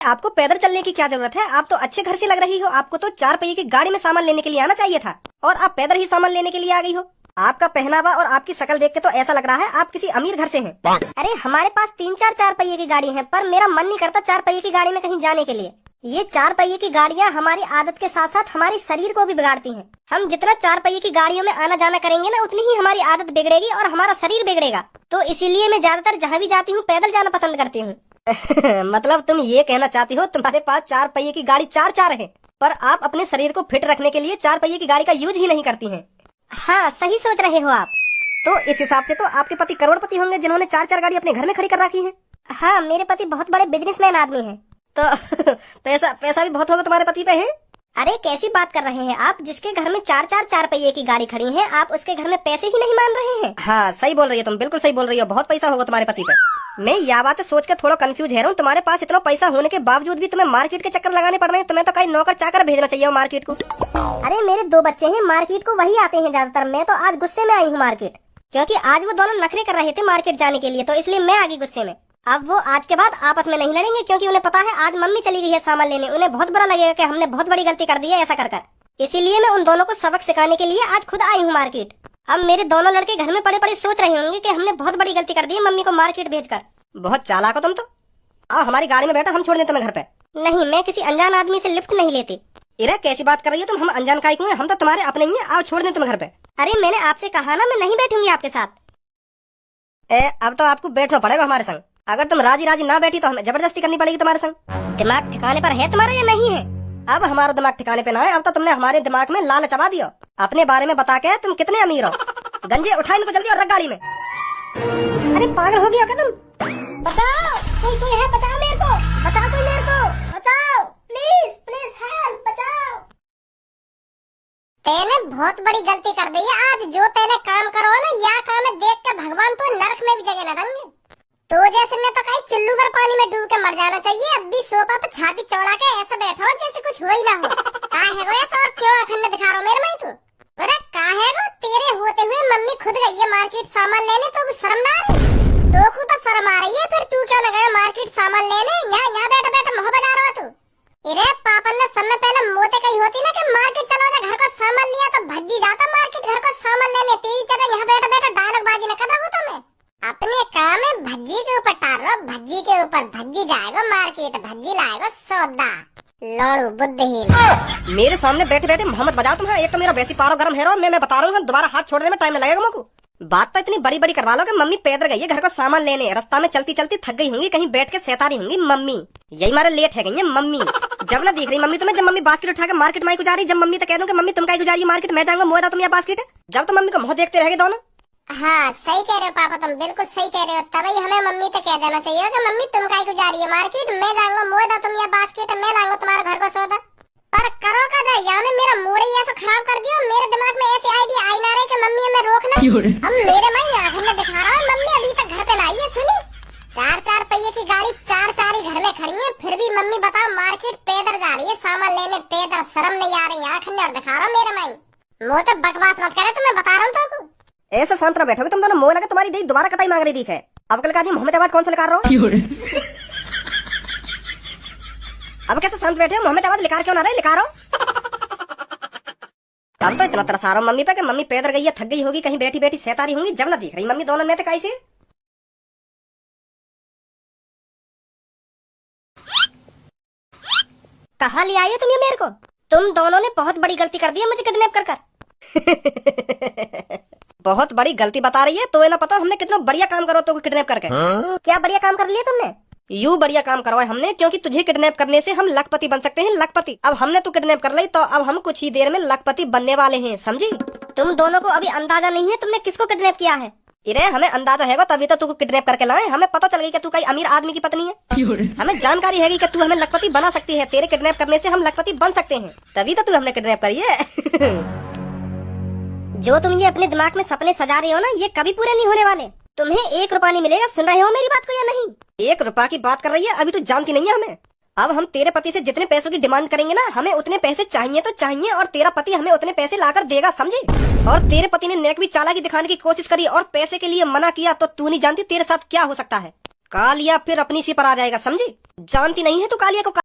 आपको पैदल चलने की क्या जरूरत है? आप तो अच्छे घर से लग रही हो। आपको तो 4 पहिए की गाड़ी में सामान लेने के लिए आना चाहिए था, और आप पैदल ही सामान लेने के लिए आ गई हो। आपका पहनावा और आपकी शक्ल देख के तो ऐसा लग रहा है आप किसी अमीर घर से हैं। अरे हमारे पास 3-4 4 पहिए की गाड़ी है, पर मेरा मन नहीं करता 4 पहिए की गाड़ी में कहीं जाने के लिए। ये 4 पहिए की गाड़ियाँ हमारी आदत के साथ साथ हमारे शरीर को भी बिगाड़ती हैं। हम जितना 4 पहिए की गाड़ियों में आना जाना करेंगे ना, उतनी ही हमारी आदत बिगड़ेगी और हमारा शरीर बिगड़ेगा। तो इसीलिए मैं ज्यादातर जहाँ भी जाती हूँ पैदल जाना पसंद करती हूँ। मतलब तुम ये कहना चाहती हो तुम्हारे पास 4 पहिए की गाड़ी 4 है, पर आप अपने शरीर को फिट रखने के लिए 4 पहिए की गाड़ी का यूज ही नहीं करती हैं। हाँ, सही सोच रहे हो आप। तो इस हिसाब से तो आपके पति करोड़पति होंगे जिन्होंने 4 गाड़ी अपने घर में खड़ी कर रखी है। हाँ, मेरे पति बहुत बड़े बिजनेसमैन आदमी हैं। तो पैसा भी बहुत होगा तुम्हारे पति पे है। अरे कैसी बात कर रहे हैं आप? जिसके घर में 4 पहिए की गाड़ी खड़ी है, आप उसके घर में पैसे ही नहीं मान रहे हैं। हाँ, सही बोल रही हो तुम, बिल्कुल सही बोल रही हो। बहुत पैसा होगा तुम्हारे पति पे। मैं यह बात सोच के थोड़ा कंफ्यूज है। तुम्हारे पास इतना पैसा होने के बावजूद भी तुम्हें मार्केट के चक्कर लगाने पड़ रहे हैं। तुम्हें तो कहीं नौकर चाकर भेजना चाहिए मार्केट को। अरे मेरे 2 बच्चे हैं, मार्केट को वही आते हैं ज्यादातर। मैं तो आज गुस्से में आई हूँ मार्केट, क्योंकि आज वो दोनों नखरे कर रहे थे मार्केट जाने के लिए, तो इसलिए मैं आ गई गुस्से में। अब वो आज के बाद आपस में नहीं लड़ेंगे, क्योंकि उन्हें पता है आज मम्मी चली गई है सामान लेने। उन्हें बहुत बुरा लगेगा कि हमने बहुत बड़ी गलती कर दी है ऐसा कर कर। इसीलिए मैं उन दोनों को सबक सिखाने के लिए आज खुद आई हूँ मार्केट। अब मेरे दोनों लड़के घर में पड़े पड़े सोच रहे होंगे कि हमने बहुत बड़ी गलती कर दी है मम्मी को मार्केट भेजकर। बहुत चालाक हो तुम तो। आओ हमारी गाड़ी में बैठो, हम छोड़ दें तुम्हें घर पे। नहीं, मैं किसी अनजान आदमी से लिफ्ट नहीं लेती। इरे कैसी बात कर रही हो तुम? हम अनजान काहे को हैं? हम तो तुम्हारे अपने ही हैं। आओ छोड़ दें तुम्हें घर पे। अरे मैंने आपसे कहा ना, मैं नहीं बैठूंगी आपके साथ। अब तो आपको बैठना पड़ेगा हमारे संग। अगर तुम राजी ना बैठी तो हमें जबरदस्ती करनी पड़ेगी तुम्हारे संग। दिमाग ठिकाने पर है तुम्हारा या नहीं है? अब हमारा दिमाग ठिकाने पे ना है। अब तो तुमने हमारे दिमाग में लाल चबा दिया। अपने बारे में बता के तुम कितने अमीर हो। गंजे उठा इनको जल्दी और रख गाड़ी में। अरे पागल हो गया क्या तुम? बचाओ, कोई है, बचाओ मेरे को, बचाओ कोई मेरे को, बचाओ प्लीज हेल्प, बचाओ। तेने बहुत बड़ी गलती कर दी है आज। जो तेने काम करो ना, या काम देख के भगवान तो नरक में भी जगह न देंगे। तो जैसे ने तो कहीं चुल्लू भर पानी में डूब के मर जाना चाहिए। अब भी सोफा पे छाती चौड़ा के ऐसे बैठा हो जैसे कुछ हो ही ना हो। काहे गो ऐसा, और क्यों अखंड दिखा रहा मेरे में तू? अरे काहे गो, तेरे होते हुए मम्मी खुद गई है मार्केट सामान लेने, तो शर्म ना आ रही? तो खुद तो शर्म आ रही है, फिर तू क्यों न गया मार्केट सामान लेने? यहाँ बैठे बैठे मोह बजा रहा तू। अरे पापा ने सब में पहले मोते कही होती ना कि मार्केट चला जा, घर को सामान लिया तो भज्जी जाता मार्केट घर को सामान लेने। तेरी जगह यहाँ बैठे बैठे डायलॉग बाजी न कर रहा हूँ तो मैं। अपने काम में भज्जी के ऊपर टार रहा, भज्जी के ऊपर। भज्जी जाएगा मार्केट, भज्जी लाएगा सौदा। लौड़ू बुद्धिहीन। मेरे सामने बैठे बैठे मोहम्मद बजाओ तुम। एक तो मेरा वैसी पारो गर्म है, मैं बता रहा हूँ, दोबारा हाथ छोड़ने में टाइम लगेगा मुझको। बात तो इतनी बड़ी बड़ी करवा लो कि मम्मी पैदल गई है घर को सामान लेने। रास्ता में चलती चलती थक गई होंगी, कहीं बैठ के सैतारी होंगी मम्मी। यही मारे लेट है गई है मम्मी। जब ना दिख रही मम्मी तुम्हें, जब मम्मी बास्केट उठा के मार्केट माई को जा रही, जब मम्मी तो कह दूं कि मम्मी तुम काहे को जा रही मार्केट, मैं जाऊंगा मोदा तुम या बास्केट। जब तो मम्मी को मुंह देखते रह दोनों। हाँ सही कह रहे हो पापा, तुम बिल्कुल सही कह रहे हो। तभी हमें मम्मी तो कह देना चाहिए कि मम्मी तुम काहे को जा रही है मार्केट, मैं जाऊंगा मोदा तुम या बास्केट, मैं लाऊंगा तुम्हारे घर को सौदा। पर करो का जाए, यानी मेरा मूड ही ऐसा खराब कर दिया। मेरे दिमाग में ऐसी आइडिया आई ना रही कि मम्मी हमें रोक ले। अब मेरे माई आंखें में दिखा रहा है, मम्मी अभी तक घर पे ना आई है। सुनी, 4 पहिए की गाड़ी 4 ही घर में खड़ी है, फिर भी मम्मी बताओ मार्केट पैदल जा रही है सामान लेने। पैदल शर्म नहीं आ रही? आंखें में दिखा रहा मेरे माई। मुँह तो बकवास मत करे, तुम्हें बता रहा हूँ तो। ऐसे शांत ना बैठोगे तुम दोनों। मोह लगे तुम्हारी दी दोबारा कटाई मांग रही थी। है अब कल का जी मोहम्मद आवाज कौन सा लिखा रहा हो? अब कैसे शांत बैठे हो? मोहम्मद आवाज लिखा क्यों ना रहे? लिखा रहा हो। अब तो इतना तरस आ रहा मम्मी पे कि मम्मी पैदल गई है, थक गई होगी, कहीं बैठी बैठी सैतारी होंगी। जब ना दिख रही मम्मी दोनों में तो कैसे। कहाँ ले आई हो तुम ये मेरे को? तुम दोनों ने बहुत बड़ी गलती कर दी है मुझे किडनैप कर बहुत बड़ी गलती बता रही है। तो ना पता हमने कितना बढ़िया काम करो तो किडनैप करके। क्या बढ़िया काम कर लिया तुमने? यूं बढ़िया काम करवाए हमने, क्योंकि तुझे किडनैप करने से हम लखपति बन सकते हैं, लखपति। अब हमने तो किडनैप कर ली, तो अब हम कुछ ही देर में लखपति बनने वाले हैं, समझी? तुम दोनों को अभी अंदाजा नहीं है तुमने किसको किडनैप किया है। इरे हमें अंदाजा है तभी तो तू किडनैप करके लाए। हमें पता चल गई कि तू कई अमीर आदमी की पत्नी है। हमें जानकारी है कि तू हमें लखपति बना सकती है। तेरे किडनैप करने से हम लखपति बन सकते हैं, तभी तो तू हमने किडनैप करी है। जो तुम ये अपने दिमाग में सपने सजा रहे हो ना, ये कभी पूरे नहीं होने वाले। तुम्हें 1 रुपया नहीं मिलेगा। सुन रहे हो मेरी बात को या नहीं? 1 रुपया की बात कर रही है, अभी तो जानती नहीं है हमें। अब हम तेरे पति से जितने पैसों की डिमांड करेंगे ना, हमें उतने पैसे चाहिए तो चाहिए, और तेरा पति हमें उतने पैसे लाकर देगा, समझे? और तेरे पति ने नेक भी चालाकी दिखाने की कोशिश करी और पैसे के लिए मना किया, तो तू नहीं जानती तेरे साथ क्या हो सकता है। कालिया फिर अपनी सी पर आ जाएगा, समझी? जानती नहीं है तू कालिया को?